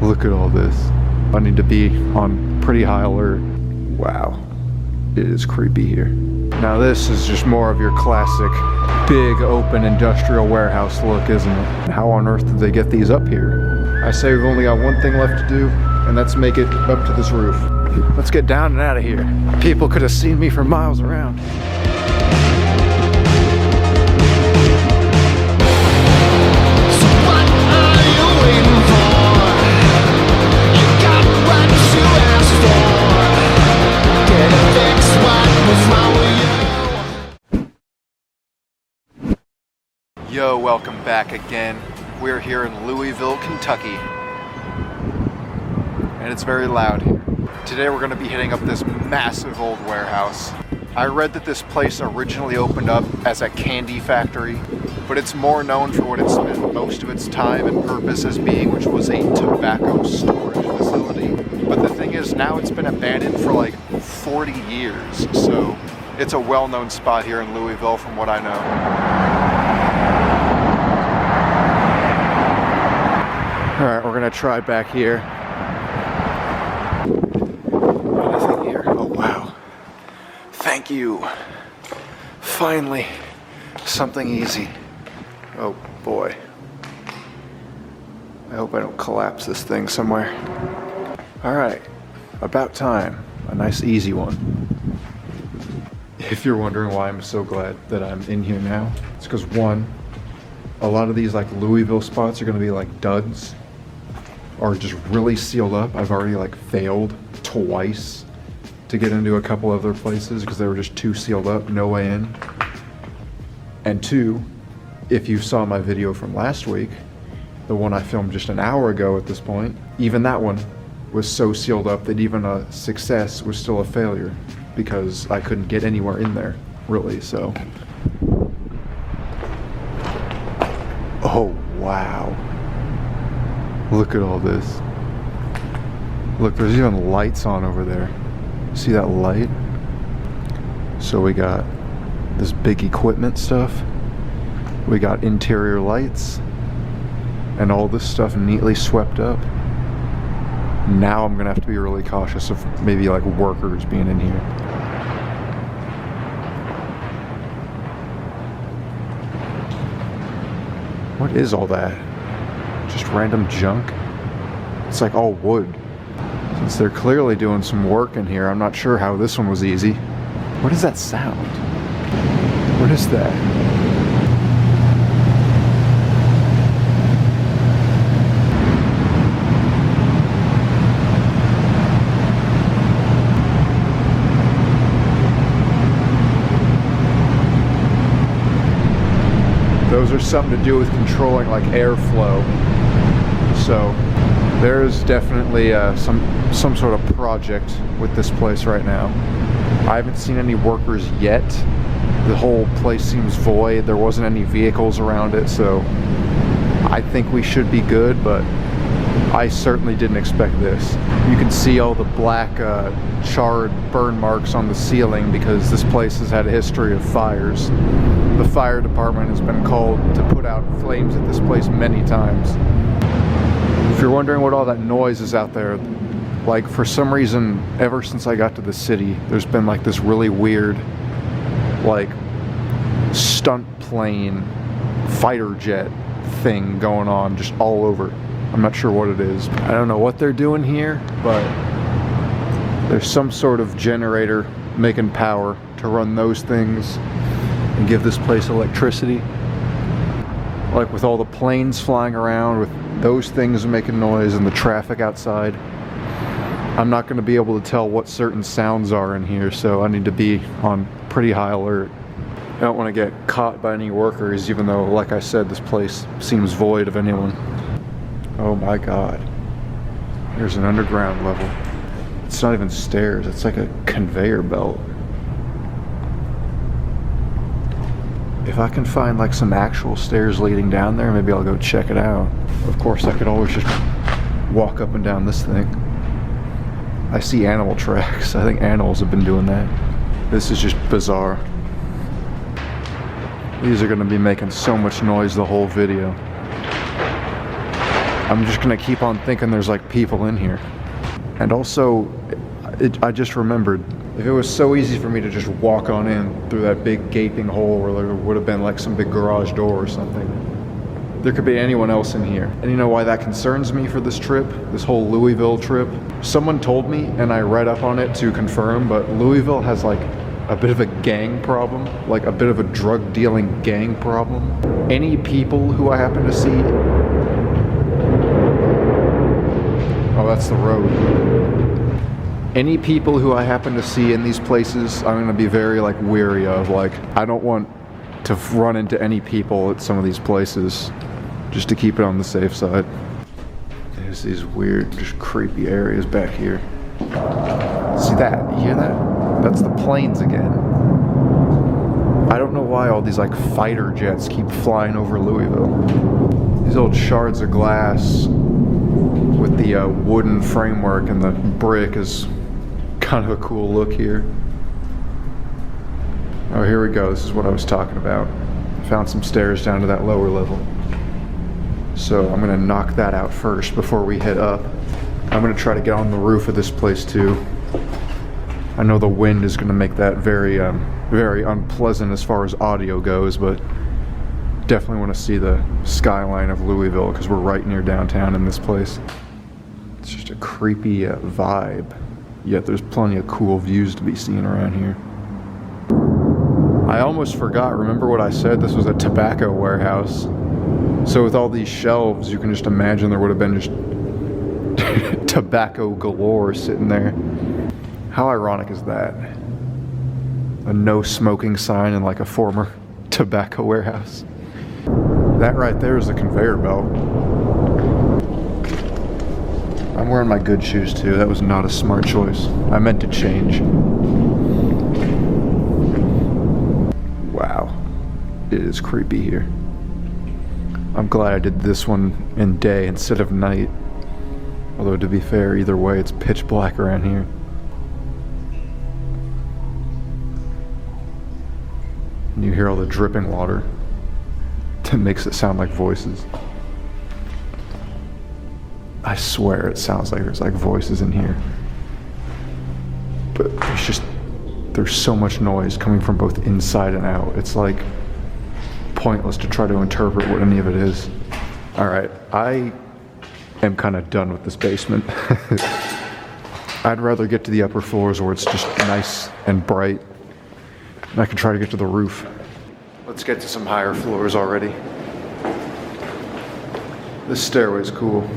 Look at all this. I need to be on pretty high alert. Wow, it is creepy here. Now this is just more of your classic big open industrial warehouse look, isn't it? How on earth did they get these up here? I say we've only got one thing left to do, and that's make it up to this roof. Let's get down and out of here. People could have seen me from miles around. Yo, welcome back again. We're here in Louisville, Kentucky, and it's very loud here. Today we're going to be hitting up this massive old warehouse. I read that this place originally opened up as a candy factory, but it's more known for what it spent most of its time and purpose as being, which was a tobacco storage facility. But the thing is, now it's been abandoned for like 40 years, so it's a well-known spot here in Louisville from what I know. Alright, we're gonna try back here. Nothing here. Oh wow. Thank you. Finally, something easy. Oh boy. I hope I don't collapse this thing somewhere. Alright, about time. A nice easy one. If you're wondering why I'm so glad that I'm in here now, it's because one, a lot of these like Louisville spots are gonna be like duds, or just really sealed up. I've already like failed twice to get into a couple other places because they were just too sealed up, no way in. And two, if you saw my video from last week, the one I filmed just an hour ago at this point, even that one was so sealed up that even a success was still a failure because I couldn't get anywhere in there, really, so. Oh, wow. Look at all this. Look, there's even lights on over there. See that light? So we got this big equipment stuff. We got interior lights. And all this stuff neatly swept up. Now I'm gonna have to be really cautious of maybe like workers being in here. What is all that? Just random junk? It's like all wood. Since they're clearly doing some work in here, I'm not sure how this one was easy. What is that sound? What is that? Those are something to do with controlling like airflow. So there's definitely some sort of project with this place right now. I haven't seen any workers yet. The whole place seems void. There wasn't any vehicles around it, so I think we should be good, but I certainly didn't expect this. You can see all the black charred burn marks on the ceiling because this place has had a history of fires. The fire department has been called to put out flames at this place many times. If you're wondering what all that noise is out there, like for some reason, ever since I got to the city, there's been like this really weird, like stunt plane, fighter jet thing going on just all over. I'm not sure what it is. I don't know what they're doing here, but there's some sort of generator making power to run those things and give this place electricity. Like with all the planes flying around, with those things making noise and the traffic outside. I'm not going to be able to tell what certain sounds are in here, so I need to be on pretty high alert. I don't want to get caught by any workers, even though, like I said, this place seems void of anyone. Oh my god. There's an underground level. It's not even stairs, it's like a conveyor belt. If I can find like some actual stairs leading down there, maybe I'll go check it out. Of course, I could always just walk up and down this thing. I see animal tracks. I think animals have been doing that. This is just bizarre. These are going to be making so much noise the whole video. I'm just gonna keep on thinking there's like people in here. And also, I just remembered, if it was so easy for me to just walk on in through that big gaping hole where there would have been like some big garage door or something, there could be anyone else in here. And you know why that concerns me for this trip, this whole Louisville trip? Someone told me, and I read up on it to confirm, but Louisville has like a bit of a gang problem, like a bit of a drug dealing gang problem. Any people who I happen to see, oh, that's the road. Any people who I happen to see in these places, I'm gonna be very like weary of. Like, I don't want to run into any people at some of these places, just to keep it on the safe side. There's these weird, just creepy areas back here. See that? You hear that? That's the planes again. I don't know why all these like fighter jets keep flying over Louisville. These old shards of glass with the wooden framework and the brick is kind of a cool look here. Oh, here we go. This is what I was talking about. Found some stairs down to that lower level. So I'm gonna knock that out first before we head up. I'm gonna try to get on the roof of this place too. I know the wind is gonna make that very, very unpleasant as far as audio goes, but definitely want to see the skyline of Louisville because we're right near downtown in this place. It's just a creepy vibe, yet there's plenty of cool views to be seen around here. I almost forgot, remember what I said? This was a tobacco warehouse. So with all these shelves, you can just imagine there would have been just tobacco galore sitting there. How ironic is that? A no smoking sign in like a former tobacco warehouse. That right there is a conveyor belt. I'm wearing my good shoes too. That was not a smart choice. I meant to change. Wow. It is creepy here. I'm glad I did this one in day instead of night. Although to be fair, either way, it's pitch black around here. And you hear all the dripping water. That makes it sound like voices. I swear it sounds like there's like voices in here. But there's so much noise coming from both inside and out. It's like pointless to try to interpret what any of it is. All right, I am kind of done with this basement. I'd rather get to the upper floors where it's just nice and bright. And I can try to get to the roof. Let's get to some higher floors already. This stairway's cool.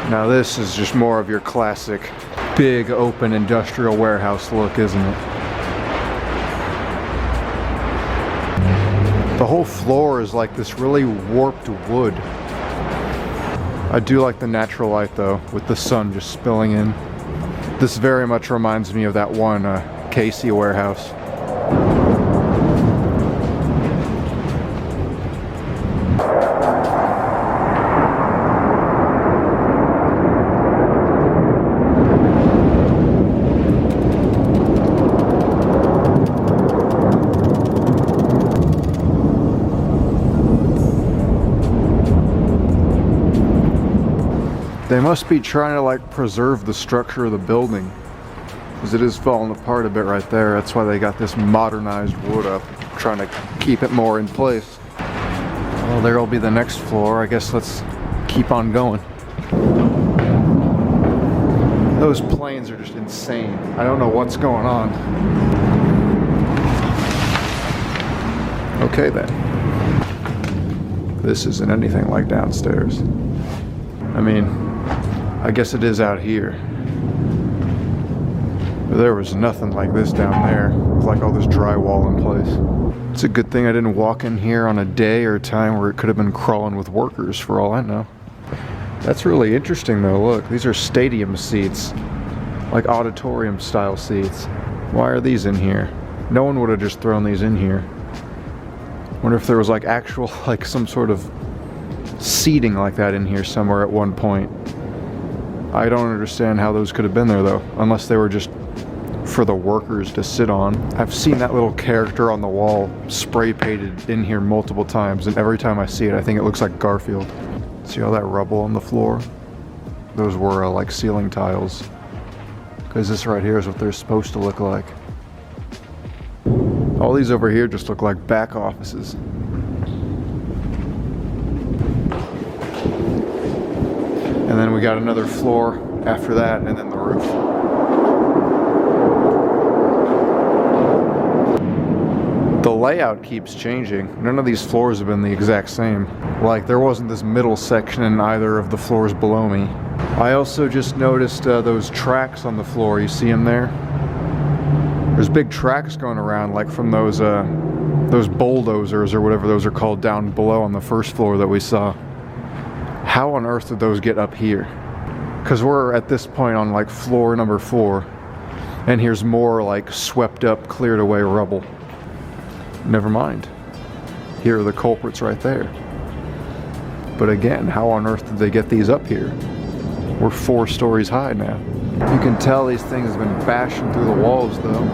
Now this is just more of your classic big open industrial warehouse look, isn't it? The whole floor is like this really warped wood. I do like the natural light though, with the sun just spilling in. This very much reminds me of that one Casey warehouse. They must be trying to like preserve the structure of the building, because it is falling apart a bit right there. That's why they got this modernized wood up, trying to keep it more in place. Well, there'll be the next floor. I guess let's keep on going. Those planes are just insane. I don't know what's going on. Okay then. This isn't anything like downstairs. I mean, I guess it is out here. But there was nothing like this down there, with like all this drywall in place. It's a good thing I didn't walk in here on a day or a time where it could have been crawling with workers for all I know. That's really interesting though, look, these are stadium seats, like auditorium style seats. Why are these in here? No one would have just thrown these in here. Wonder if there was like actual, like some sort of seating like that in here somewhere at one point. I don't understand how those could have been there though, unless they were just for the workers to sit on. I've seen that little character on the wall spray painted in here multiple times, and every time I see it I think it looks like Garfield. See all that rubble on the floor? Those were like ceiling tiles. Because this right here is what they're supposed to look like. All these over here just look like back offices. And then we got another floor after that, and then the roof. The layout keeps changing. None of these floors have been the exact same. Like, there wasn't this middle section in either of the floors below me. I also just noticed those tracks on the floor. You see them there? There's big tracks going around, like from those bulldozers or whatever those are called down below on the first floor that we saw. How on earth did those get up here? Because we're at this point on like floor number 4, and here's more like swept up, cleared away rubble. Never mind. Here are the culprits right there. But again, how on earth did they get these up here? We're 4 stories high now. You can tell these things have been bashing through the walls though.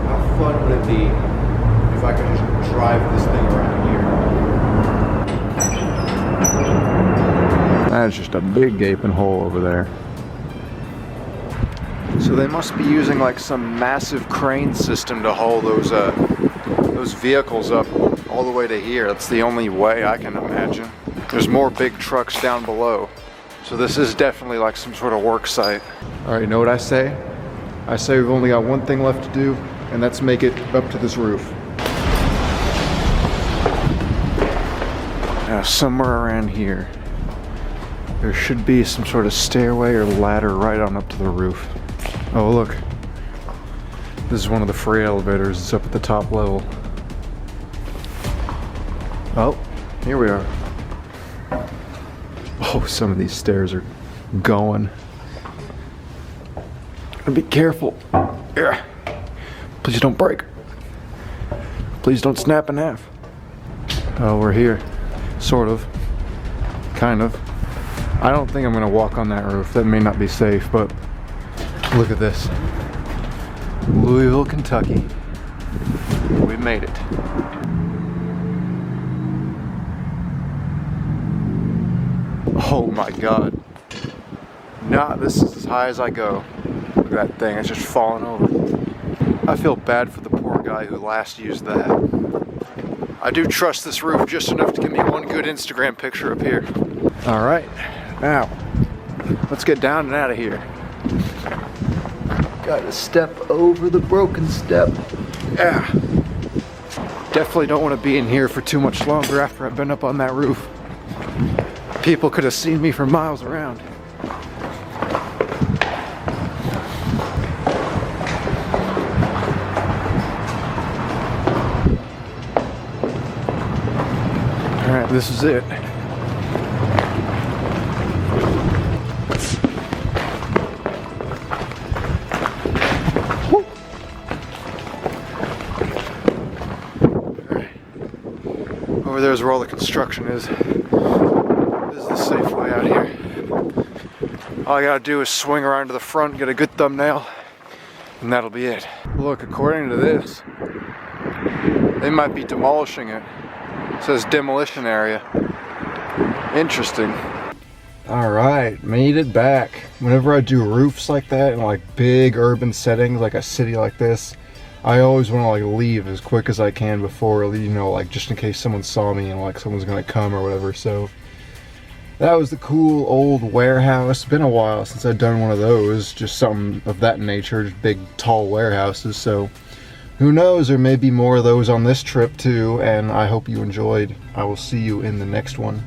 How fun would it be if I could just drive this thing around here? That's just a big gaping hole over there. So they must be using like some massive crane system to haul those vehicles up all the way to here. That's the only way I can imagine. There's more big trucks down below. So this is definitely like some sort of work site. All right, you know what I say? I say we've only got one thing left to do, and that's make it up to this roof. Now, somewhere around here, there should be some sort of stairway or ladder right on up to the roof. Oh, look. This is one of the freight elevators. It's up at the top level. Oh, here we are. Oh, some of these stairs are going. Be careful. Yeah. Please don't break. Please don't snap in half. Oh, we're here. Sort of. Kind of. I don't think I'm gonna walk on that roof. That may not be safe, but look at this. Louisville, Kentucky. We made it. Oh my God. Nah, this is as high as I go. Look at that thing, it's just falling over. I feel bad for the poor guy who last used that. I do trust this roof just enough to give me one good Instagram picture up here. All right, now, let's get down and out of here. Gotta step over the broken step. Yeah. Definitely don't want to be in here for too much longer after I've been up on that roof. People could have seen me for miles around. All right, this is it. Over there is where all the construction is. This is the safe way out here. All I gotta do is swing around to the front, get a good thumbnail, and that'll be it. Look, according to this, they might be demolishing it. It says demolition area. Interesting. All right, made it back. Whenever I do roofs like that in like big urban settings, like a city like this, I always want to like leave as quick as I can before, you know, like just in case someone saw me and like someone's gonna come or whatever. So that was the cool old warehouse. Been a while since I've done one of those, just something of that nature, just big tall warehouses. So who knows, there may be more of those on this trip too, and I hope you enjoyed. I will see you in the next one.